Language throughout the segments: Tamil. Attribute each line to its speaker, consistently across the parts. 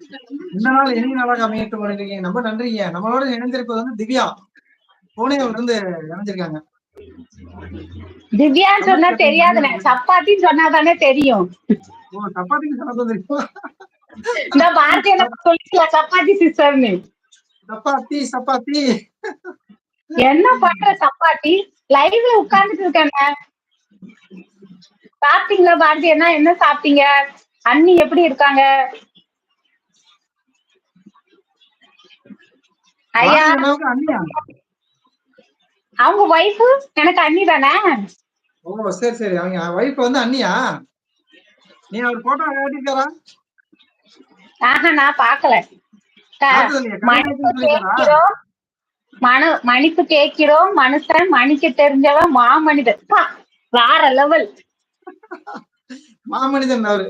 Speaker 1: இந்த நாள் இனிய நாளாக அமையட்டும் பண்ணிருக்கீங்க. ரொம்ப நன்றிங்க. நம்மளோட இணைந்திருப்பது வந்து திவ்யா. பூனேல இருந்து இணைஞ்சிருக்காங்க.
Speaker 2: திவ்யா சொன்னா தெரியாதுண்ணே, சப்பாத்தின்னு சொன்னாதானே தெரியும்.
Speaker 1: ஓ, சப்பாத்தின்னு சொன்னா தெரியுமா?
Speaker 2: இந்த பாரதி என்ன சொல்லிக்கலாம் சப்பாத்தி சிஸ்டர்னு.
Speaker 1: சப்பாத்தி சப்பாத்தி.
Speaker 2: என்ன பண்ற சப்பாத்தி? லைவ்ல உட்கார்ந்துட்டு இருக்கேங்க. சாப்பிட்டீங்களா பாரதி அண்ணா? என்ன சாப்பிட்டீங்க? அண்ணி எப்படி இருக்காங்க? ஐயா,
Speaker 1: அண்ணியா?
Speaker 2: அவங்க வைஃப் எனக்கு அண்ணி தானே.
Speaker 1: ஓ, சரி சரி. அவங்க வைஃப் வந்து அண்ணியா? நீ அவர் போட்டோ காட்டிருக்காரா?
Speaker 2: நான் பாக்கல. மணிப்பு கேட்கிறோம் மனுஷன் மணிக்கு தெரிஞ்சவன் மாமனிதன். வேற லெவல்.
Speaker 1: மாமனிதன் அவரு.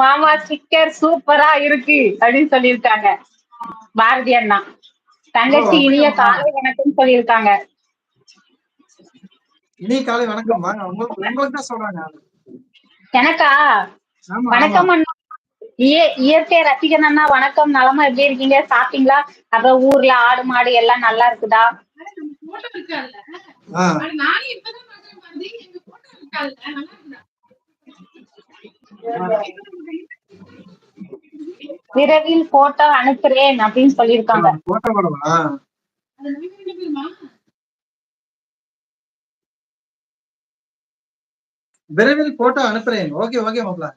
Speaker 2: மாமா ஸ்டிக்கர் சூப்பரா இருக்கு அப்படின்னு சொல்லியிருக்காங்க பாரதி அண்ணா. தங்கச்சி இனிய காலை வணக்கம் சொல்லியிருக்காங்க.
Speaker 1: இனிய காலை வணக்கம். உங்களுக்கு தான் சொல்றாங்க.
Speaker 2: எனக்கா? வணக்கம் அண்ணா. இயற்கை ரசிகன் அண்ணா வணக்கம். நலமா எப்படி இருக்கீங்க? சாப்பிட்டீங்களா? அப்புறம் ஊர்ல ஆடு மாடு எல்லாம் நல்லா இருக்குதா? விரைவில் போட்டோ அனுப்புறேன் அப்படின்னு சொல்லியிருக்காங்க.
Speaker 1: விரைவில் போட்டோ அனுப்புறேன். ஓகே ஓகே மாப்ள.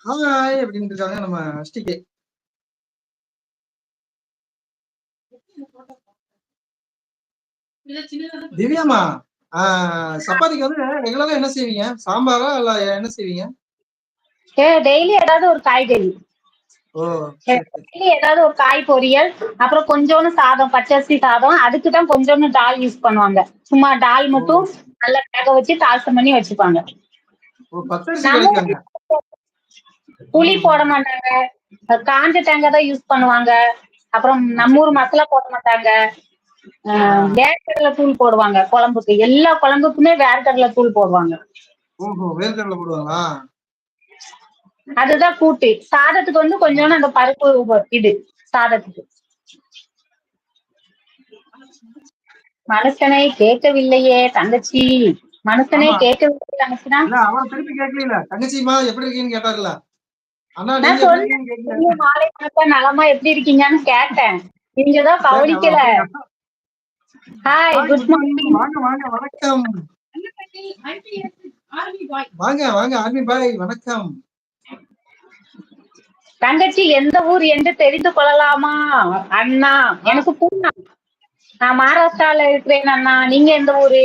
Speaker 1: ஹாய் அப்படின்னு இருக்காங்க நம்ம அஷ்டிகே. திவ்யாமா, சப்பாத்திக்கு வந்து ரெகுலரா என்ன செய்வீங்க? சாம்பாரா இல்ல என்ன செய்வீங்க?
Speaker 2: டெய்லி ஏதாவது ஒரு காய்கறி. ஏதாவது ஒரு காய் பொரியல், அப்புறம் கொஞ்சோண்டு சாதம், பச்சரிசி சாதம். அதுக்குதான் கொஞ்சோண்டு டால் யூஸ் பண்ணுவாங்க. சும்மா டால் மட்டும் நல்லா வேக வச்சு தால்சம் பண்ணி வச்சுப்பாங்க. புளி போட மாட்டாங்க, காஞ்ச தேங்காய் தான் யூஸ் பண்ணுவாங்க. அப்புறம் நம்ம ஊர் மசாலா போட மாட்டாங்க. வேர்க்கடலை தூள் போடுவாங்க குழம்புக்கு. எல்லா குழம்புக்குமே வேர்க்கடலை தூள் போடுவாங்க.
Speaker 1: வேர்க்கடலை போடுவாங்களா?
Speaker 2: அதுதான் கூட்டு. சாதத்துக்கு வந்து கொஞ்சோண்டு அந்த பருப்பு இது சாதத்துக்கு. மனுஷனை கேட்கவில்லையே தங்கச்சி, மனுஷனை கேட்கவில்லை தங்கச்சினா.
Speaker 1: அவன் திருப்பி கேட்கல. தங்கச்சிமா எப்படி இருக்கீங்கன்னு கேட்டார்ல.
Speaker 2: மாலை வணக்கம், நலமா எப்படி இருக்கீங்கன்னு கேட்டேன். நீங்கதான் கவனிக்கல. Hi, good morning.
Speaker 1: வாங்க வாங்க வணக்கம். வாங்க வாங்க ஆர்மி பாய் வணக்கம்.
Speaker 2: தங்கச்சி எந்த ஊர் என்று தெரிந்து கொள்ளலாமா அண்ணா? எனக்கு பூனா. நான் மகாராஷ்டிரால இருக்கிறேன் அண்ணா. நீங்க எந்த ஊரு?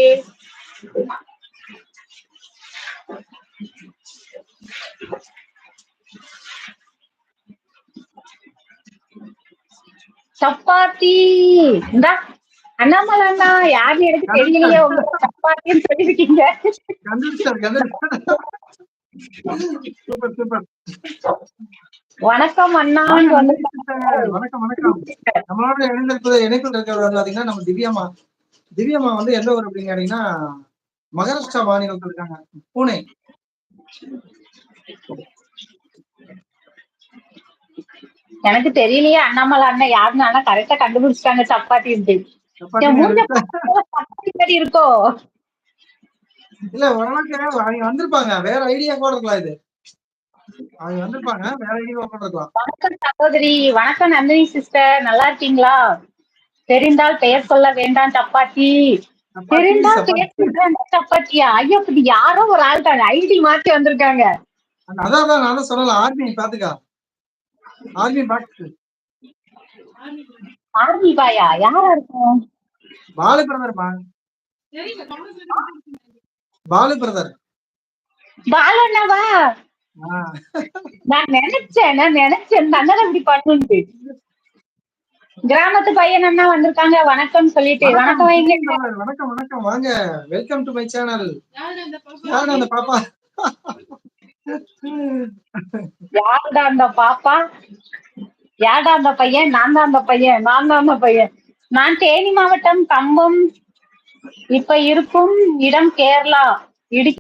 Speaker 2: சப்பாத்தி இந்தா அண்ணாமலை அண்ணா. யாருன்னு எனக்கு தெரியலையே. உங்களுக்கு சப்பாத்தின்னு சொல்லிருக்கீங்க. வணக்கம் அண்ணா.
Speaker 1: வணக்கம் வணக்கம். நம்மளோட இணைப்பில் இருக்கிறது வந்து பாத்தீங்கன்னா நம்ம திவ்யாமா. திவ்யாமா வந்து எந்த ஊர் அப்படின்னு கேட்டீங்கன்னா மகாராஷ்டிரா மாநிலத்தில் இருக்காங்க, பூனே.
Speaker 2: எனக்கு தெரியலையே அண்ணாமலை அண்ணன் யாருன்னு. ஆனா கரெக்டா கண்டுபிடிச்சிட்டாங்க சப்பாத்தி இருக்கு. சப்பாத்தி மாதிரி இருக்கோ?
Speaker 1: இல்ல ஓரளவுக்கு அவங்க வந்திருப்பாங்க. வேற ஐடியா கூட இருக்கலாம். இது அவங்க வந்திருப்பாங்க, வேற ஐடியா கூட இருக்கலாம்.
Speaker 2: வணக்கம் சகோதரி. வணக்கம் நந்தினி சிஸ்டர். நல்லா இருக்கீங்களா? தெரிந்தால் பெயர் சொல்ல வேண்டாம் சப்பாத்தி. தெரிந்தால் பெயர் சொல்ல சப்பாத்தியா? ஐயோ, யாரோ ஒரு ஆள் தான் ஐடி மாத்தி வந்திருக்காங்க.
Speaker 1: அதான் நானும் சொல்லலாம். ஆர்மி பாத்துக்கா. Army box.
Speaker 2: ஆர்மி பாயா? யாரா இருக்கும்?
Speaker 1: பாலு பிரதர். பாலு பிரதர்.
Speaker 2: பாலு அண்ணாவா? நான் நினைச்சேன் தன்னதை இப்படி பண்ணுட்டு. கிராமத்து பையன் அண்ணா வந்திருக்காங்க. வணக்கம் சொல்லிட்டு. வணக்கம் வைங்க.
Speaker 1: வணக்கம் வணக்கம் வாங்க. Welcome to my channel. யாரு அந்த பாப்பா?
Speaker 2: யாருடா அந்த பாப்பா? யாருடா அந்த பையன்? நான் தான் அந்த பையன். நான் தேனி மாவட்டம் கம்பம். இப்ப இருக்கும் இடம் கேரளா.